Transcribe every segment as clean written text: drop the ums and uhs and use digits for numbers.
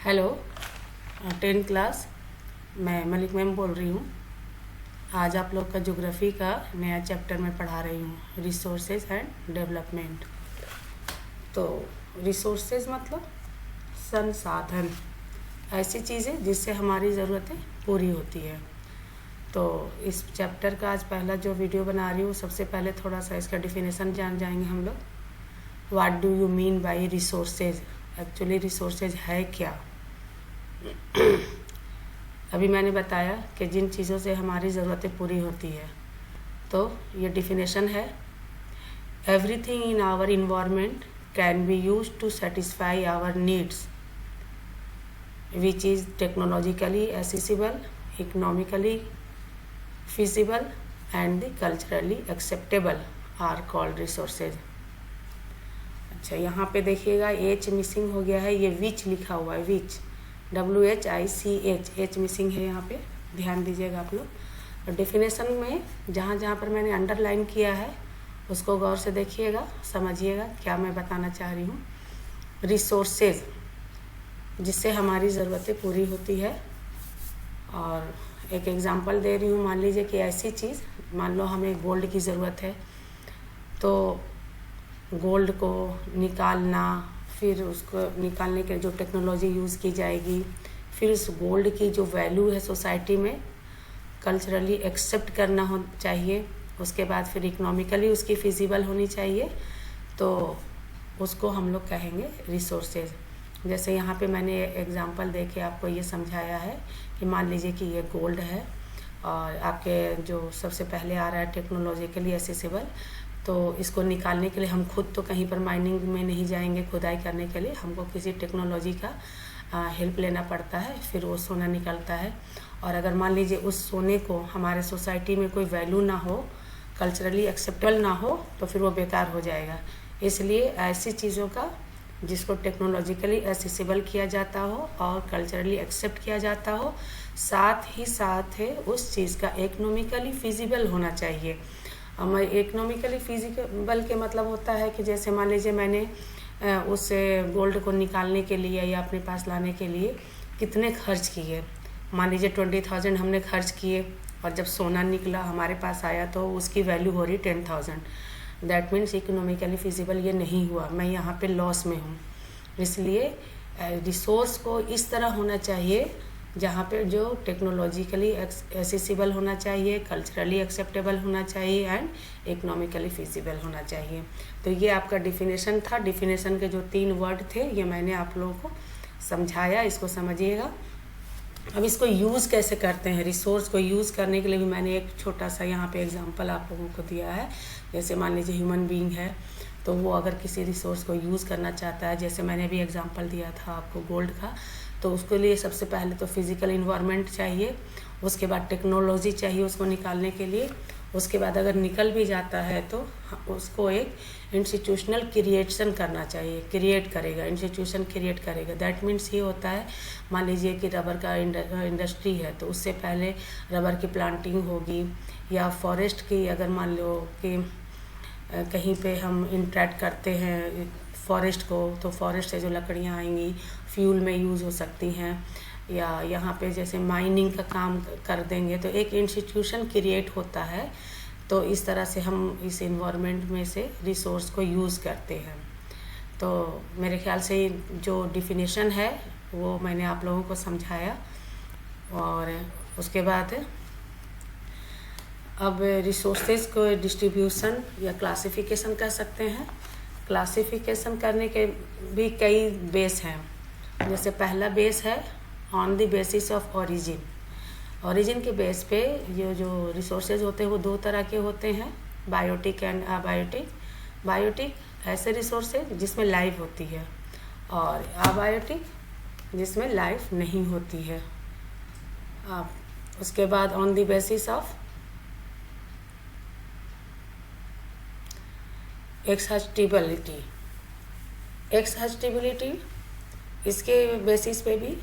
Hello 10th class. मैं Malik ma'am बोल रही हूँ। आज आप लोग का ज्योग्राफी का नया चैप्टर में पढ़ा रही हूँ, रिसोर्सेज एंड डेवलपमेंट। तो रिसोर्सेज मतलब संसाधन, ऐसी चीज़ें जिससे हमारी ज़रूरतें पूरी होती है। तो इस चैप्टर का आज पहला जो वीडियो बना रही हूँ, सबसे पहले थोड़ा सा इसका डिफिनेशन जान जाएंगे हम लोग। What do you mean by resources? Actually resources है क्या? अभी मैंने बताया कि जिन चीज़ों से हमारी ज़रूरतें पूरी होती है, तो ये डिफिनेशन है। Everything in our environment can be use to satisfy our needs which is technologically accessible, economically feasible and the culturally acceptable are called resources। अच्छा, यहाँ पे देखिएगा एच मिसिंग हो गया है, ये विच लिखा हुआ है, विच WHICH, एच मिसिंग है यहाँ पे, ध्यान दीजिएगा आप लोग। और डेफिनेशन में जहाँ जहाँ पर मैंने अंडरलाइन किया है उसको गौर से देखिएगा, समझिएगा क्या मैं बताना चाह रही हूँ। रिसोर्सेज जिससे हमारी ज़रूरतें पूरी होती है। और एक एग्ज़ाम्पल दे रही हूँ, मान लीजिए कि ऐसी चीज़, मान लो हमें गोल्ड की ज़रूरत है, तो गोल्ड को निकालना, फिर उसको निकालने के जो टेक्नोलॉजी यूज़ की जाएगी, फिर उस गोल्ड की जो वैल्यू है सोसाइटी में कल्चरली एक्सेप्ट करना हो चाहिए, उसके बाद फिर इकोनॉमिकली उसकी फिजिबल होनी चाहिए, तो उसको हम लोग कहेंगे रिसोर्सेज। जैसे यहाँ पे मैंने एग्जांपल दे के आपको ये समझाया है कि मान लीजिए कि ये गोल्ड है और आपके जो सबसे पहले आ रहा है टेक्नोलॉजिकली एसेसिबल, तो इसको निकालने के लिए हम खुद तो कहीं पर माइनिंग में नहीं जाएंगे, खुदाई करने के लिए हमको किसी टेक्नोलॉजी का हेल्प लेना पड़ता है, फिर वो सोना निकलता है। और अगर मान लीजिए उस सोने को हमारे सोसाइटी में कोई वैल्यू ना हो, कल्चरली एक्सेप्टेबल ना हो, तो फिर वो बेकार हो जाएगा। इसलिए ऐसी चीज़ों का जिसको टेक्नोलॉजिकली एसेसिबल किया जाता हो और कल्चरली एक्सेप्ट किया जाता हो, साथ ही साथ है उस चीज़ का इकोनॉमिकली फिजिबल होना चाहिए। इकोनॉमिकली फिजिबल के मतलब होता है कि जैसे मान लीजिए मैंने उस गोल्ड को निकालने के लिए या अपने पास लाने के लिए कितने खर्च किए। मान लीजिए 20,000 हमने खर्च किए और जब सोना निकला हमारे पास आया तो उसकी वैल्यू हो रही 10,000। दैट मीन्स इकोनॉमिकली फिजिबल ये नहीं हुआ, मैं यहाँ पे लॉस में हूँ। इसलिए रिसोर्स को इस तरह होना चाहिए जहाँ पे जो टेक्नोलॉजिकली एसेसिबल होना चाहिए, कल्चरली एक्सेप्टेबल होना चाहिए एंड इकोनॉमिकली फिजिबल होना चाहिए। तो ये आपका डिफिनेशन था। डिफिनेशन के जो 3 वर्ड थे ये मैंने आप लोगों को समझाया, इसको समझिएगा। अब इसको यूज़ कैसे करते हैं, रिसोर्स को यूज़ करने के लिए भी मैंने एक छोटा सा यहाँ पे एग्जांपल आप लोगों को दिया है। जैसे मान लीजिए ह्यूमन बीइंग है, तो वो अगर किसी रिसोर्स को यूज़ करना चाहता है, जैसे मैंने भी एग्जांपल दिया था आपको गोल्ड का, तो उसके लिए सबसे पहले तो फिज़िकल इन्वायरमेंट चाहिए, उसके बाद टेक्नोलॉजी चाहिए उसको निकालने के लिए, उसके बाद अगर निकल भी जाता है तो उसको एक इंस्टीट्यूशनल क्रिएशन करना चाहिए, क्रिएट करेगा, इंस्टीट्यूशन क्रिएट करेगा। दैट मीन्स ये होता है, मान लीजिए कि रबर का इंडस्ट्री है, तो उससे पहले रबर की प्लांटिंग होगी, या फॉरेस्ट की अगर मान लो कि कहीं पे हम इंट्रैक्ट करते हैं फॉरेस्ट को, तो फॉरेस्ट से जो लकड़ियाँ आएंगी फ्यूल में यूज़ हो सकती हैं, या यहाँ पे जैसे माइनिंग का काम कर देंगे, तो एक इंस्टीट्यूशन क्रिएट होता है। तो इस तरह से हम इस इन्वायरमेंट में से रिसोर्स को यूज़ करते हैं। तो मेरे ख्याल से जो डिफिनेशन है वो मैंने आप लोगों को समझाया। और उसके बाद अब रिसोर्सेज को डिस्ट्रीब्यूशन या क्लासिफिकेशन कर सकते हैं। क्लासिफिकेशन करने के भी कई बेस हैं। जैसे पहला बेस है on the basis of origin. Origin के बेस पे ये जो रिसोर्सेज होते हैं वो 2 तरह के होते हैं, बायोटिक एंड अबायोटिक। बायोटिक ऐसे रिसोर्सेज जिसमें लाइफ होती है, और अबायोटिक जिसमें लाइफ नहीं होती है। अब उसके बाद ऑन द बेसिस ऑफ एक्सहॉस्टिबिलिटी। एक्सहॉस्टिबिलिटी इसके बेसिस पे भी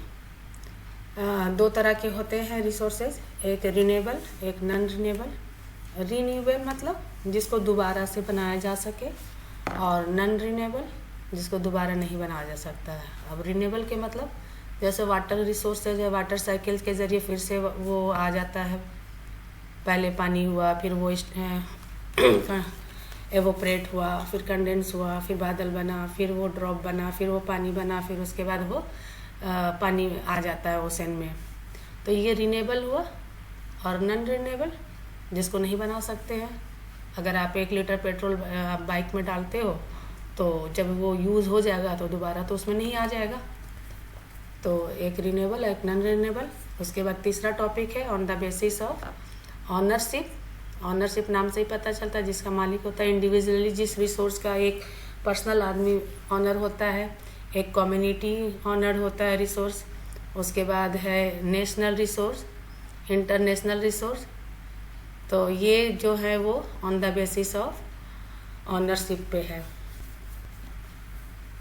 2 तरह के होते हैं रिसोर्सेज, एक रिन्यूएबल, एक नॉन रिन्यूएबल। रिन्यूएबल मतलब जिसको दोबारा से बनाया जा सके, और नॉन रिन्यूएबल जिसको दोबारा नहीं बनाया जा सकता है। अब रिन्यूएबल के मतलब जैसे वाटर रिसोर्सेज है, वाटर साइकिल के ज़रिए फिर से वो आ जाता है। पहले पानी हुआ, फिर वो एवोपरेट हुआ, फिर कंडेंस हुआ, फिर बादल बना, फिर वो ड्रॉप बना, फिर वो पानी बना, फिर उसके बाद वो पानी आ जाता है ओशन में। तो ये रिन्यूएबल हुआ। और नॉन रिन्यूएबल जिसको नहीं बना सकते हैं, अगर आप 1 लीटर पेट्रोल बाइक में डालते हो तो जब वो यूज़ हो जाएगा तो दोबारा तो उसमें नहीं आ जाएगा। तो एक रिन्यूएबल, एक नॉन रिन्यूएबल। उसके बाद तीसरा टॉपिक है on the basis of ownership. Ownership नाम से ही पता चलता है, जिसका मालिक होता है इंडिविजुअली जिस रिसोर्स का, एक पर्सनल आदमी ऑनर होता है, एक कम्युनिटी ऑनर होता है रिसोर्स। उसके बाद है नेशनल रिसोर्स, इंटरनेशनल रिसोर्स। तो ये जो है वो on the basis of ownership पे है।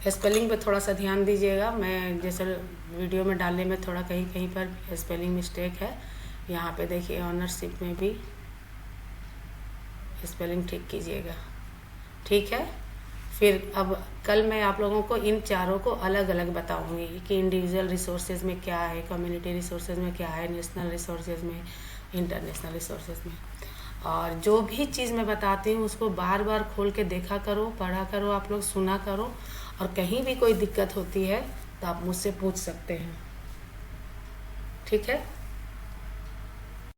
स्पेलिंग पे थोड़ा सा ध्यान दीजिएगा, मैं जैसे वीडियो में डालने में थोड़ा कहीं कहीं पर स्पेलिंग मिस्टेक है। यहाँ पे देखिए ऑनरशिप में भी स्पेलिंग ठीक कीजिएगा, ठीक है। फिर अब कल मैं आप लोगों को इन चारों को अलग अलग बताऊंगी कि इंडिविजुअल रिसोर्सेज में क्या है, कम्युनिटी रिसोर्सेज में क्या है, नेशनल रिसोर्सेज में, इंटरनेशनल रिसोर्सेज में। और जो भी चीज़ मैं बताती हूँ उसको बार बार खोल के देखा करो, पढ़ा करो, आप लोग सुना करो। और कहीं भी कोई दिक्कत होती है तो आप मुझसे पूछ सकते हैं, ठीक है।